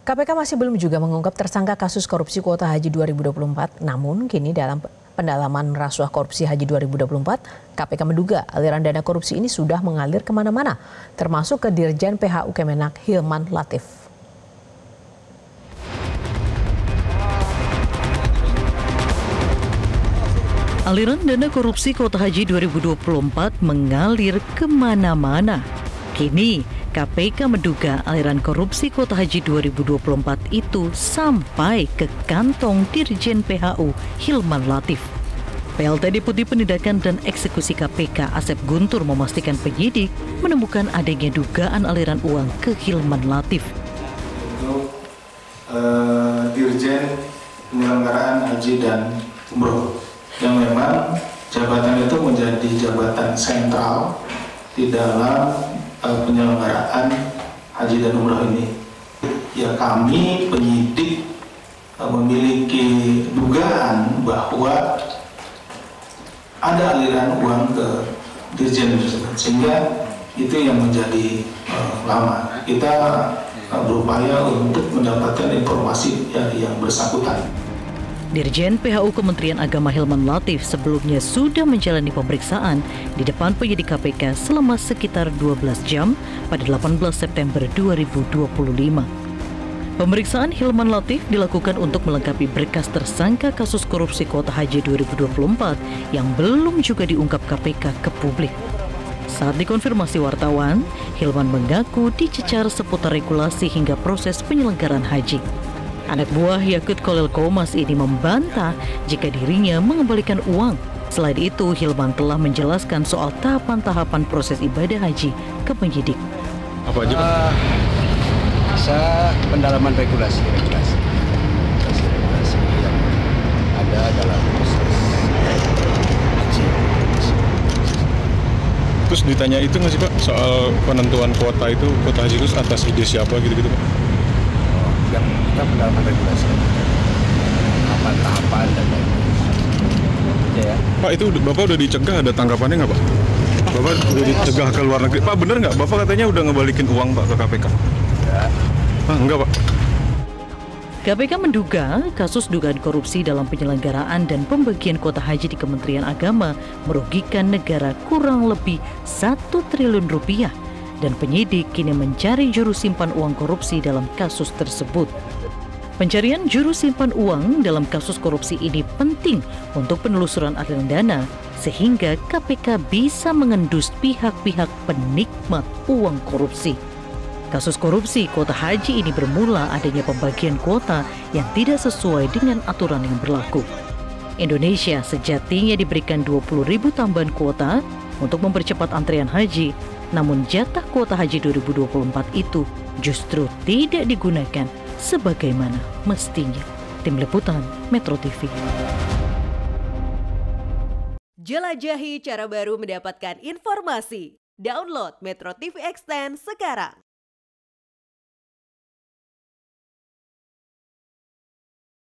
KPK masih belum juga mengungkap tersangka kasus korupsi kuota haji 2024. Namun kini dalam pendalaman rasuah korupsi haji 2024, KPK menduga aliran dana korupsi ini sudah mengalir kemana-mana, termasuk ke Dirjen PHU Kemenak Hilman Latif. Aliran dana korupsi kuota haji 2024 mengalir kemana-mana. Kini, KPK menduga aliran korupsi kuota haji 2024 itu sampai ke kantong Dirjen PHU Hilman Latif. PLT Deputi Penindakan dan Eksekusi KPK Asep Guntur memastikan penyidik menemukan adanya dugaan aliran uang ke Hilman Latif. Untuk Dirjen Penyelenggaraan Haji dan Umroh, yang memang jabatan itu menjadi jabatan sentral di dalam penyelenggaraan haji dan umroh ini. Ya, kami penyidik memiliki dugaan bahwa ada aliran uang ke Dirjen tersebut, sehingga itu yang menjadi lama. Kita berupaya untuk mendapatkan informasi yang bersangkutan. Dirjen PHU Kementerian Agama Hilman Latif sebelumnya sudah menjalani pemeriksaan di depan penyidik KPK selama sekitar 12 jam pada 18 September 2025. Pemeriksaan Hilman Latif dilakukan untuk melengkapi berkas tersangka kasus korupsi kuota haji 2024 yang belum juga diungkap KPK ke publik. Saat dikonfirmasi wartawan, Hilman mengaku dicecar seputar regulasi hingga proses penyelenggaraan haji. Anak buah Yakut Kolil Komas ini membantah jika dirinya mengembalikan uang. Selain itu, Hilman telah menjelaskan soal tahapan-tahapan proses ibadah haji ke penyidik. Apa aja, Pak? Bisa pendalaman regulasi yang ada dalam proses haji. Terus ditanya itu nggak sih, Pak, soal penentuan kuota haji itu atas ide siapa gitu-gitu, Pak? Yang kita pendalaman regulasi, tahapan dan lain-lain. Ya. Pak, itu Bapak udah dicegah, ada tanggapannya nggak, Pak? Bapak udah dicegah ke luar negeri. Pak, bener nggak? Bapak katanya udah ngebalikin uang, Pak, ke KPK. Ya. Pak, enggak, Pak. KPK menduga kasus dugaan korupsi dalam penyelenggaraan dan pembagian kuota haji di Kementerian Agama merugikan negara kurang lebih 1 triliun rupiah. Dan penyidik kini mencari juru simpan uang korupsi dalam kasus tersebut. Pencarian juru simpan uang dalam kasus korupsi ini penting untuk penelusuran aliran dana, sehingga KPK bisa mengendus pihak-pihak penikmat uang korupsi. Kasus korupsi kuota haji ini bermula adanya pembagian kuota yang tidak sesuai dengan aturan yang berlaku. Indonesia sejatinya diberikan 20.000 tambahan kuota untuk mempercepat antrean haji, namun jatah kuota haji 2024 itu justru tidak digunakan sebagaimana mestinya. Tim Liputan Metro TV. Jelajahi cara baru mendapatkan informasi. Download Metro TV Extend sekarang.